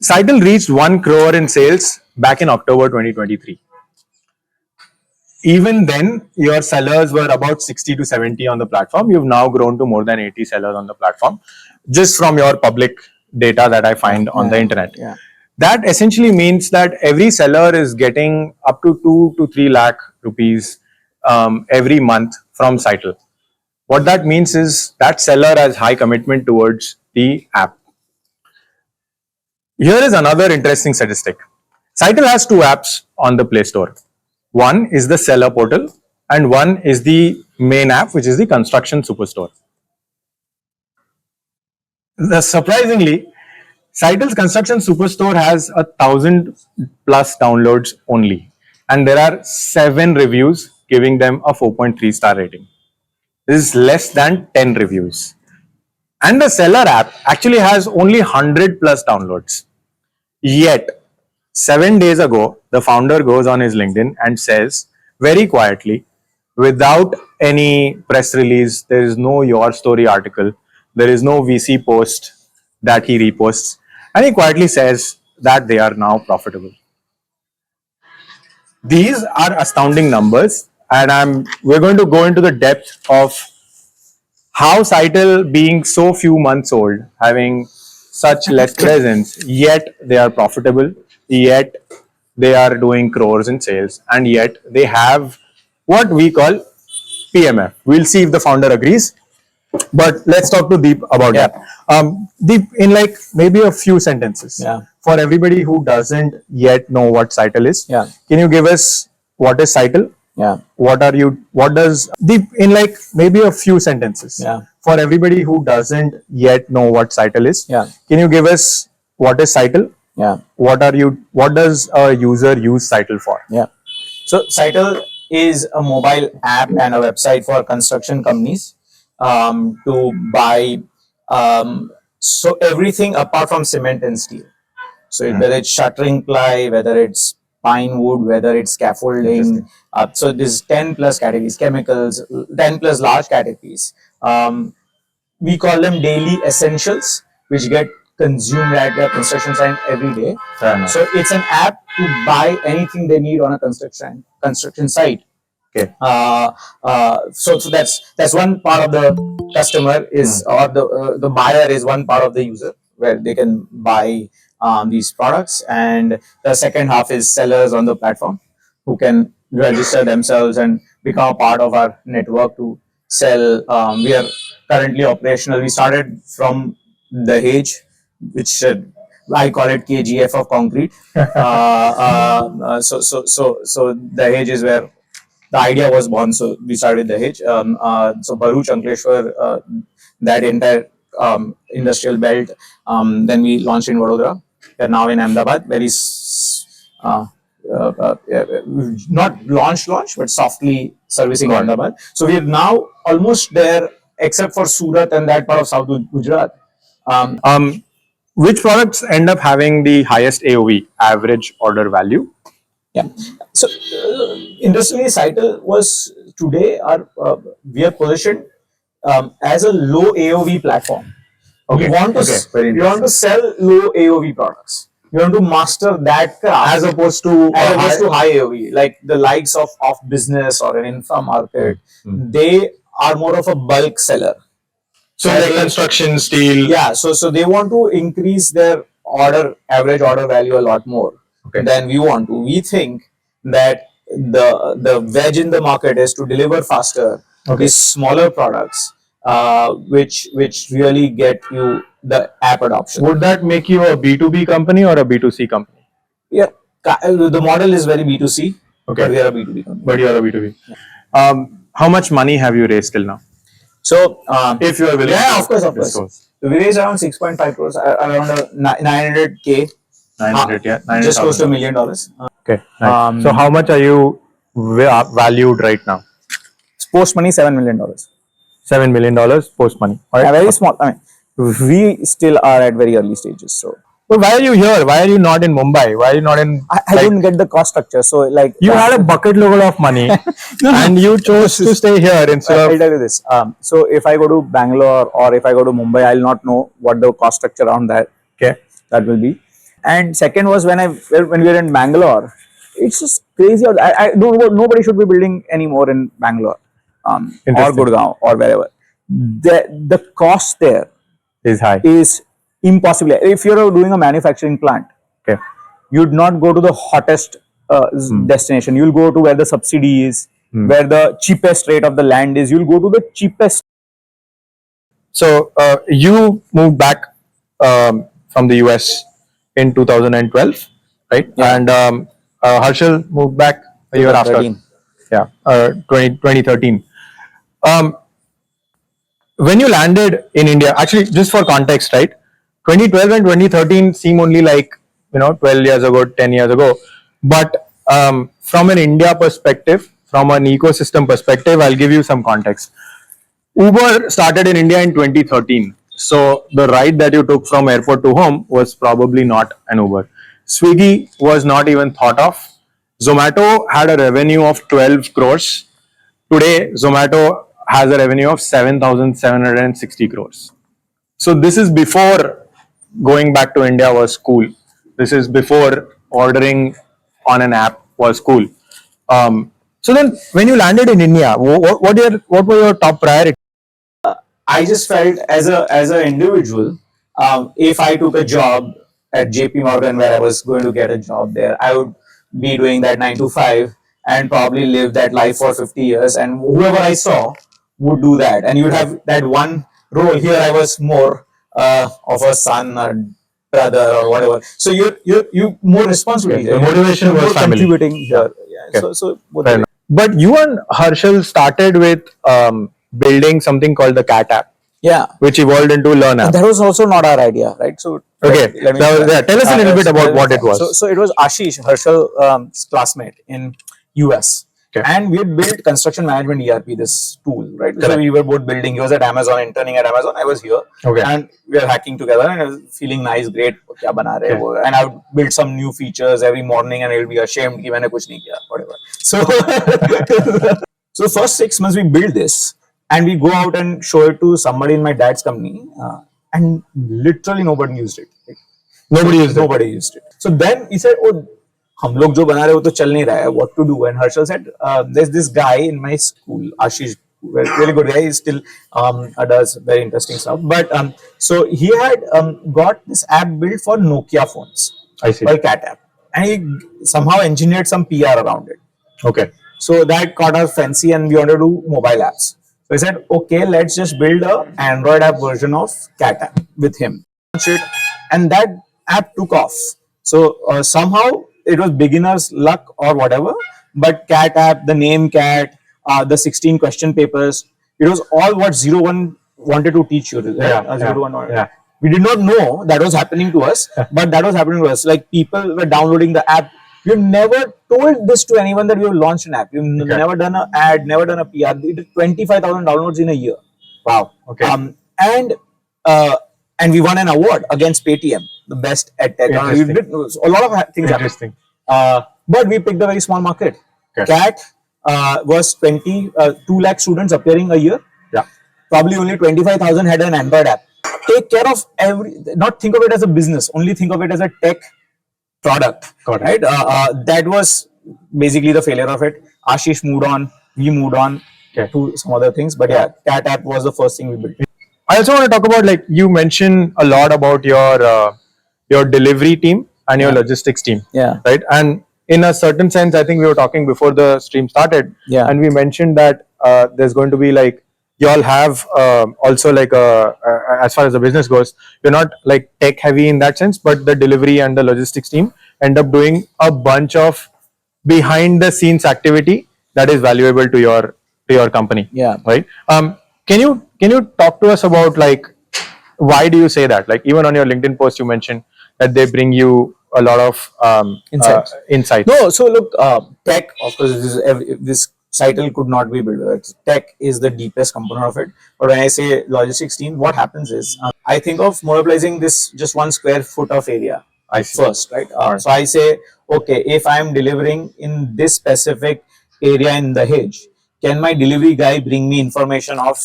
Cital reached 1 crore in sales back in October 2023. Even then, your sellers were about 60 to 70 on the platform. You've now grown to more than 80 sellers on the platform, just from your public data that I find on the internet. That essentially means that every seller is getting up to 2 to 3 lakh rupees every month from Cital. What that means is that seller has high commitment towards the app. Here is another interesting statistic. Cital has 2 apps on the Play Store. One is the seller portal and one is the main app, which is the construction superstore. Surprisingly, Cital's construction superstore has 1,000 plus downloads only, and there are 7 reviews giving them a 4.3 star rating. This is less than 10 reviews. And the seller app actually has only 100 plus downloads. Yet, 7 days ago, the founder goes on his LinkedIn and says very quietly, without any press release, there is no Your Story article, there is no VC post that he reposts, and he quietly says that they are now profitable. These are astounding numbers, and we're going to go into the depth of how Cital, being so few months old, having such less presence, yet they are profitable, yet they are doing crores in sales, and yet they have what we call PMF. We'll see if the founder agrees, but let's talk to Deep about that. Deep, in like maybe a few sentences, for everybody who doesn't yet know what Cital is, can you give us what is Cital? What does Deep, in like maybe a few sentences, for everybody who doesn't yet know what Cital is, can you give us what is Cital? What does a user use Cital for? So Cital is a mobile app and a website for construction companies to buy so everything apart from cement and steel. So whether it's shuttering ply, whether it's pine wood, whether it's scaffolding. So there's 10 plus categories, chemicals, 10 plus large categories. We call them daily essentials, which get consumed at the construction site every day. So it's an app to buy anything they need on a construction site. So that's one part of the customer is, or the buyer is one part of the user where they can buy these products, and the second half is sellers on the platform who can register themselves and become a part of our network to sell. We are currently operational. We started from Dahej, which I call it KGF of concrete. So Dahej is where the idea was born. So we started Dahej. So Bharuch, Ankleshwar, that entire industrial belt. Then we launched in Vadodara. We are now in Ahmedabad. Very not launch, but softly servicing Ahmedabad. So we are now almost there, except for Surat and that part of South Gujarat. Which products end up having the highest AOV, average order value? So interestingly, Cital was today we are positioned as a low AOV platform. We want to sell low AOV products. You want to master that craft as opposed to high AOV, like the likes of business or an infra market. They are more of a bulk seller. So like construction, steel. So they want to increase their average order value a lot more than we want to. We think that the wedge in the market is to deliver faster these smaller products, which really get you the app adoption. Would that make you a B2B company or a B2C company? The model is very B2C. But we are a B2B company. But you are a B2B. How much money have you raised till now? So, if you are willing, of course. So we raised around 6.5 crores, around 900K. 900, just close to $1 million. Okay. Nice. So how much are you valued right now? Post money, $7 million. $7 million post money. Very small. I mean, we still are at very early stages. So, but why are you here? Why are you not in Mumbai? Why are you not in? I didn't get the cost structure. So, like, you had a bucket load of money, and you chose to stay here instead of. I'll tell you this. So, if I go to Bangalore or if I go to Mumbai, I'll not know what the cost structure around that. That will be. And second was when we were in Bangalore, it's just crazy. I don't know, nobody should be building anymore in Bangalore, or Interesting. Gurgaon or wherever. The cost there Is high. is impossible. If you're doing a manufacturing plant, Okay. you'd not go to the hottest destination. You'll go to where the subsidy is, where the cheapest rate of the land is. You'll go to the cheapest. So you moved back from the US in 2012, right? Yeah. And Harshal moved back a year after. 2013. Yeah, 2013. Um, when you landed in India, actually, just for context, right? 2012 and 2013 seem only like 12 years ago, 10 years ago. But from an India perspective, from an ecosystem perspective, I'll give you some context. Uber started in India in 2013. So the ride that you took from airport to home was probably not an Uber. Swiggy was not even thought of. Zomato had a revenue of 12 crores. Today, Zomato has a revenue of 7,760 crores. So this is before going back to India was cool. This is before ordering on an app was cool. So then, when you landed in India, what were your top priorities? I just felt as an individual, if I took a job at JP Morgan where I was going to get a job there, I would be doing that 9 to 5 and probably live that life for 50 years. And whoever I saw would do that. And you'd have that one role. Here I was more of a son or brother or whatever. So you more responsibility. The motivation was More family. contributing here. Yeah. Okay. So both Fair the way. enough. But you and Harshal started with building something called the Cat app, Yeah. which evolved into LearnApp. That was also not our idea, right? So Okay, let me tell us a little bit about what it was. So it was Ashish, Harshal's classmate in US. Okay. And we had built construction management ERP, this tool, right? So Correct. we were both building. He was at Amazon, interning at Amazon. I was here. Okay. And we were hacking together and I was feeling nice, great. Kya bana rahe Okay. wo? And I would build some new features every morning and he'll be ashamed कि मैंने कुछ नहीं किया, whatever. So, so first 6 months we build this and we go out and show it to somebody in my dad's company and literally nobody used it. Nobody used it. Nobody used it. So then he said, "Oh, हम लोग जो बना रहे हो तो चल नहीं रहा है. What to do?" And Harshal said, "There's this guy in my school, Ashish, really good guy. He still does very interesting stuff. But so he had got this app built for Nokia phones, I see. called Cat app, and he somehow engineered some PR around it. Okay. So that caught our fancy, and we wanted to do mobile apps. So he said, "Okay, let's just build a Android app version of Cat app with him." And that app took off. So somehow it was beginner's luck or whatever, but Cat app, the name Cat, the 16 question papers, it was all what 01 wanted to teach you. Right? Yeah, 01 yeah. We did not know that was happening to us, but that was happening to us. Like people were downloading the app. We've never told this to anyone that we have launched an app. We've never done an ad, never done a PR. We did 25,000 downloads in a year. Wow. Okay. And we won an award against Paytm, the best at tech. We did a lot of things. Interesting. But we picked a very small market. Okay. Cat was 2 lakh students appearing a year. Yeah. Probably only 25,000 had an Android app. Take care of not think of it as a business, only think of it as a tech product. Got it. Right? That was basically the failure of it. Ashish moved on, we moved on to some other things. But yeah, Cat app was the first thing we built. I also want to talk about, like, you mentioned a lot about your delivery team and your logistics team. Yeah. Right. And in a certain sense, I think we were talking before the stream started. Yeah. And we mentioned that there's going to be, like, you all have also, like, as far as the business goes, you're not like tech heavy in that sense, but the delivery and the logistics team end up doing a bunch of behind the scenes activity that is valuable to your company. Yeah. Right. Can you talk to us about, like, why do you say that? Like, even on your LinkedIn post, you mentioned that they bring you a lot of insights. No, so look, tech, of course, this Cital could not be built. Tech is the deepest component of it. But when I say logistics team, what happens is I think of monopolizing this just 1 square foot of area first, right? So I say, okay, if I'm delivering in this specific area in the Hedge, can my delivery guy bring me information of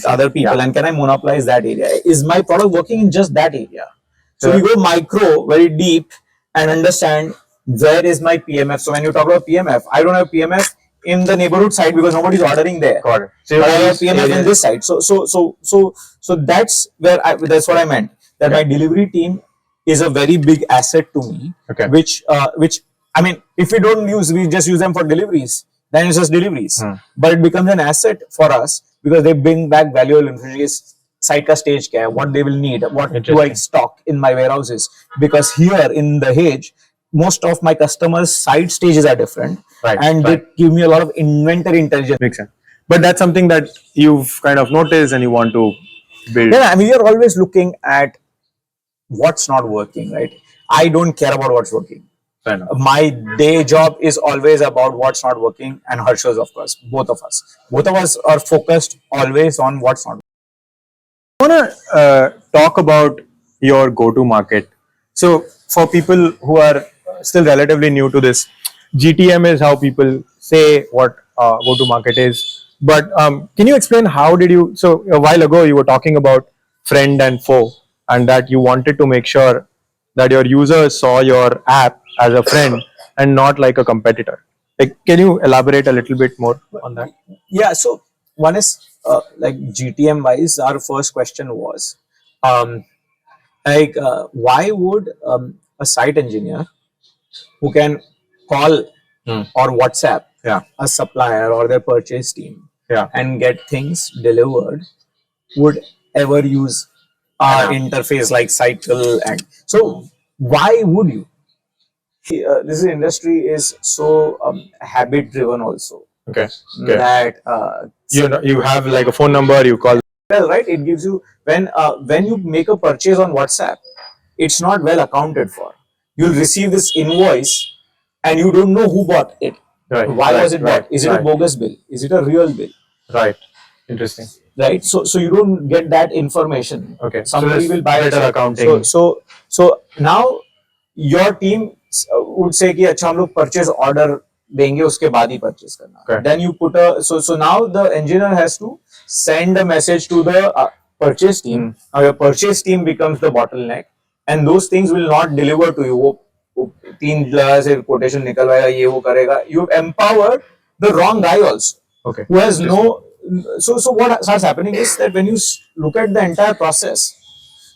other people and can I monopolize that area? Is my product working in just that area? So we go micro, very deep, and understand where is my PMF. So when you talk about PMF, I don't have PMF in the neighborhood side because nobody's ordering there. Got it. So but I have PMF in this side. So that's where that's what I meant. That my delivery team is a very big asset to me. Okay. Which I mean, if we don't use, we just use them for deliveries. Then it's just deliveries. But it becomes an asset for us because they bring back valuable information. Site ka stage kya hai, what they will need, what do I stock in my warehouses, because here in the Dahej, most of my customers' site stages are different, and they give me a lot of inventory intelligence. Makes sense. But that's something that you've kind of noticed and you want to build. Yeah, I mean, we are always looking at what's not working, right? I don't care about what's working. Fair enough. My day job is always about what's not working, and Harshal's, of course, both of us are focused always on what's not working. I want to talk about your go-to market. So for people who are still relatively new to this, GTM is how people say what go-to market is. But can you explain how did you? So a while ago you were talking about friend and foe, and that you wanted to make sure that your users saw your app as a friend and not like a competitor. Like, can you elaborate a little bit more on that? Yeah, so one is like GTM wise, our first question was why would a site engineer who can call or WhatsApp a supplier or their purchase team and get things delivered would ever use our interface like Cital? And so why would you? This industry is so habit driven also. Okay. That You have like a phone number, you call. well, right? It gives you when you make a purchase on WhatsApp, it's not well accounted for. You'll receive this invoice, and you don't know who bought it. Right. Why was it bought? Is it a bogus bill? Is it a real bill? Right. Interesting. Right. So you don't get that information. Okay. Somebody So will buy better it. accounting. So now your team would say कि अच्छा हम लोग purchase order देंगे उसके बाद ही purchase करना. Okay. Then you put a so now the engineer has to send a message to the purchase team. Now your purchase team becomes the bottleneck, and those things will not deliver to you. वो 3 जगह से quotation निकलवाएगा, ये वो करेगा. You've empowered the wrong guy also. Okay. Who has no. So what starts happening is that when you look at the entire process,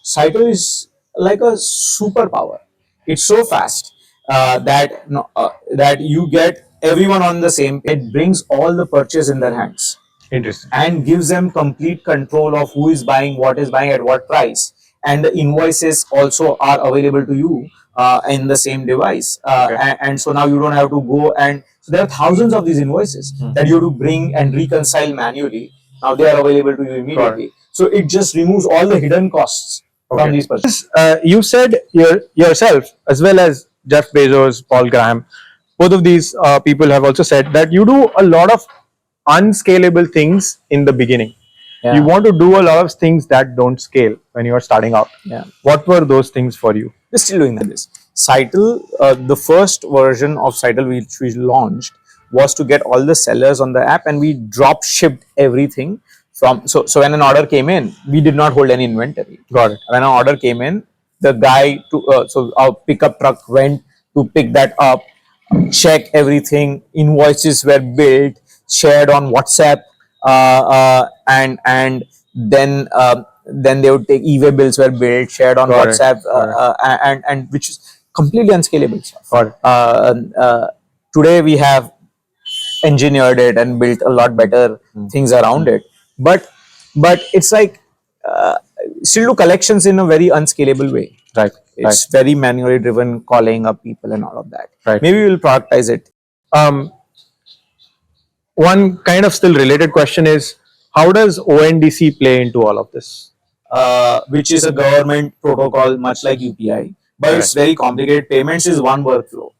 Cital is like a superpower. It's so fast that you get everyone on the same. It brings all the purchase in their hands. Interesting. And gives them complete control of who is buying, what is buying, at what price, and the invoices also are available to you in the same device. And so now you don't have to go and so there are thousands of these invoices that you have to bring and reconcile manually. Now they are available to you immediately. So it just removes all the hidden costs from these purchases. You said yourself, as well as Jeff Bezos, Paul Graham, both of these people have also said that you do a lot of unscalable things in the beginning. Yeah. You want to do a lot of things that don't scale when you are starting out. Yeah. What were those things for you? We're still doing this. Cital, the first version of Cital which we launched was to get all the sellers on the app, and we drop shipped everything from. So when an order came in, we did not hold any inventory. Got it. When an order came in, the guy so our pickup truck went to pick that up, check everything, invoices were built, shared on WhatsApp, and then they would take e-way bills were built, shared on WhatsApp, and which is completely unscalable stuff. Today we have engineered it and built a lot better things around it, but it's like still do collections in a very unscalable way. Right. It's very manually driven, calling up people and all of that. Right. Maybe we'll productize it. One kind of still related question is, how does ONDC play into all of this? Which is a government protocol, much like UPI, but it's very complicated. Payments is one workflow.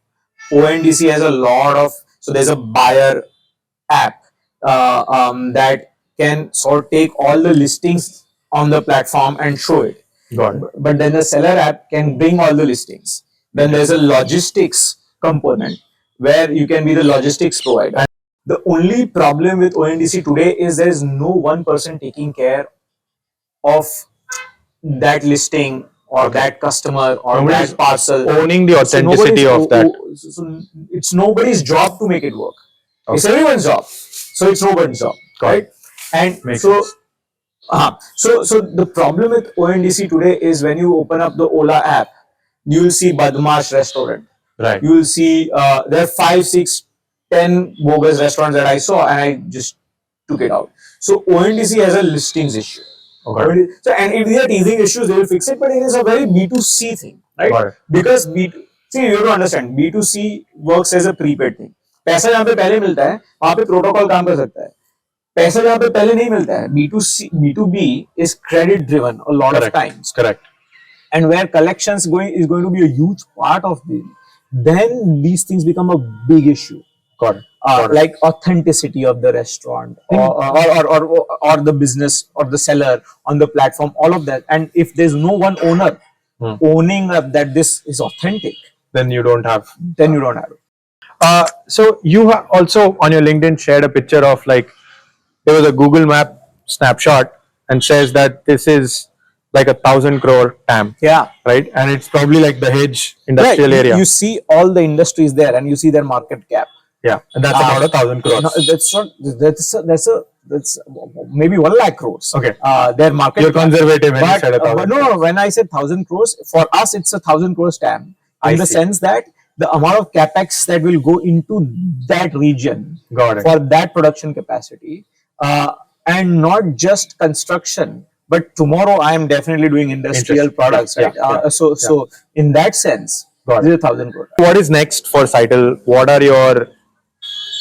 ONDC has a lot of, so there's a buyer app that can sort of take all the listings on the platform and show it. Got it. But then the seller app can bring all the listings. Then there's a logistics component where you can be the logistics provider. The only problem with ONDC today is there is no one person taking care of that listing or that customer or Nobody's that parcel. owning the authenticity of that. So it's nobody's job to make it work. It's everyone's job. So it's nobody's job, right? And Makes so, sense. so the problem with ONDC today is when you open up the Ola app, you will see Badmash restaurant. Right. You will see there are 5, 6, 10 bogus restaurants that I saw, and I just took it out. So ONDC has a listings issue. Okay. So, and if they are teething issues, they will fix it. But it is a very B2C thing, right? Got it. Because see, you have to understand, B2C works as a prepaid thing. पैसा जहाँ पे पहले मिलता है, वहाँ पे protocol काम कर सकता है. पैसा जहाँ पे पहले नहीं मिलता है, B2B is credit driven a lot of times. Correct. And where collections is going to be a huge part of this, then these things become a big issue. Got it. Like authenticity of the restaurant or the business or the seller on the platform, all of that. And if there's no one owner owning up that this is authentic, Then you don't have. then you don't have it. So you also on your LinkedIn shared a picture of like there was a Google Map snapshot and says that this is like 1,000 crore TAM. Yeah. Right, and it's probably like the Hedge industrial area. You see all the industries there, and you see their market cap. Yeah, and that's about 1,000 crores. No, that's not. That's maybe 1 lakh crores. Okay. Their market. You're conservative when you But, said 1,000. but no, when I said 1,000 crores, for us it's 1,000 crores TAM. In the sense that the amount of capex that will go into that region Got it. for that production capacity, and not just construction, but tomorrow I am definitely doing industrial products, right? So in that sense, Got this is 1,000 crores. What is next for Cital? What are your,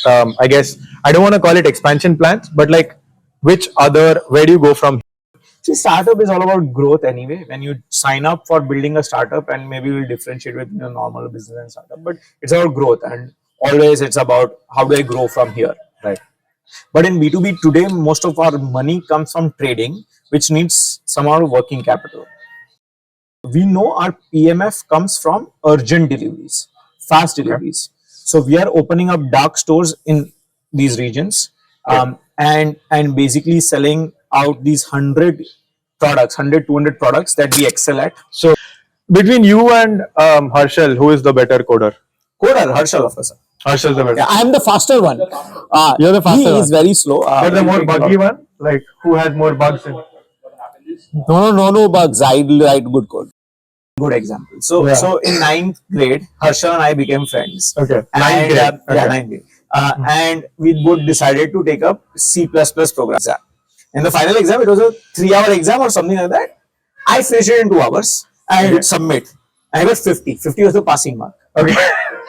I guess, I don't want to call it expansion plans, but like where do you go from? See, startup is all about growth anyway. When you sign up for building a startup, and maybe we'll differentiate with normal business and startup, but it's about growth, and always it's about how do I grow from here. Right. But in B2B today, most of our money comes from trading, which needs some amount of working capital. We know our PMF comes from urgent deliveries, fast deliveries. So we are opening up dark stores in these regions, and basically selling out these 100, 200 products that we excel at. So between you and Harshal, who is the better coder? Coder, Harshal, of course. Harshal's the better. Yeah, I'm the faster one. You're the faster He one. is very slow. But the more buggy one, like who has more bugs in? No bugs. I write good code. Good example. So in 9th grade, Harshal and I became friends. Okay. And, 9th grade. Yeah, 9th grade. And we both decided to take up C++ program exam. In the final exam, it was a 3-hour exam or something like that. I finished it in 2 hours. I hit submit. I got 50. 50 was the passing mark. Okay.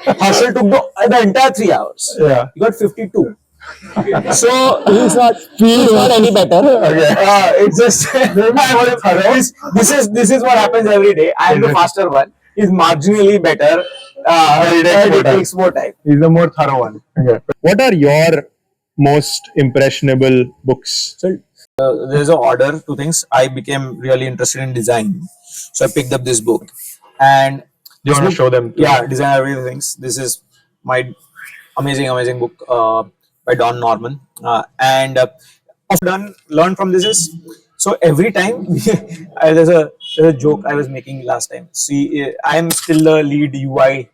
Harshal took the entire 3 hours. Yeah. He got 52. So He's not any better. it's just this is what happens every day. I am the faster one. He's marginally better. It takes more time. He's the more thorough one. Okay. What are your most impressionable books? So there's an order to things. I became really interested in design, so I picked up this book. And Do you want to show them? yeah, design everything things. This is my amazing book by Don Norman, and I've learned from this is, so every time there's a joke I was making last time. See, I am still the lead UI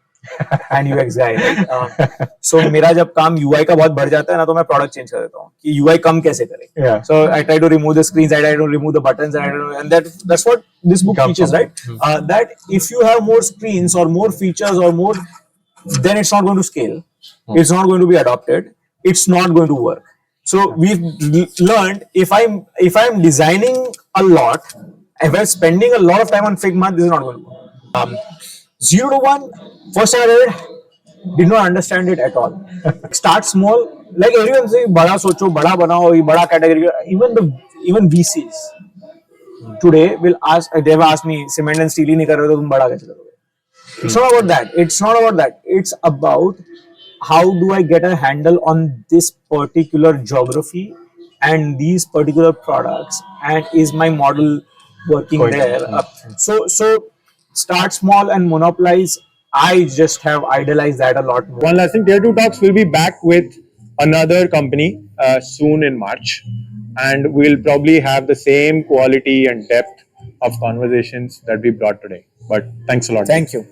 and UX guy, right? So मेरा जब काम UI का बहुत बढ़ जाता है ना, तो मैं product change कर देता हूँ कि UI कम कैसे करें. Yeah. So I try to remove the screens, I try to remove the buttons, and that's what this book teaches, right? That if you have more screens or more features or more, then it's not going to scale. It's not going to be adopted. It's not going to work. So we've learned if I'm designing a lot, if I'm spending a lot of time on Figma, this is not going to work. 0 to 1, first time I read it, did not understand it at all. Start small, like everyone saying, bada socho, bada banao, ye bada category. Even VCs today will ask. They've asked me, cement and steel ही नहीं कर रहे हो तो तुम बड़ा कैसे करोगे? It's not about that. It's not about that. It's about how do I get a handle on this particular geography and these particular products, and is my model working there? So start small and monopolize. I just have idolized that a lot more. One last thing, Tier 2 Talks will be back with another company soon in March, and we'll probably have the same quality and depth of conversations that we brought today. But thanks a lot. Thank you.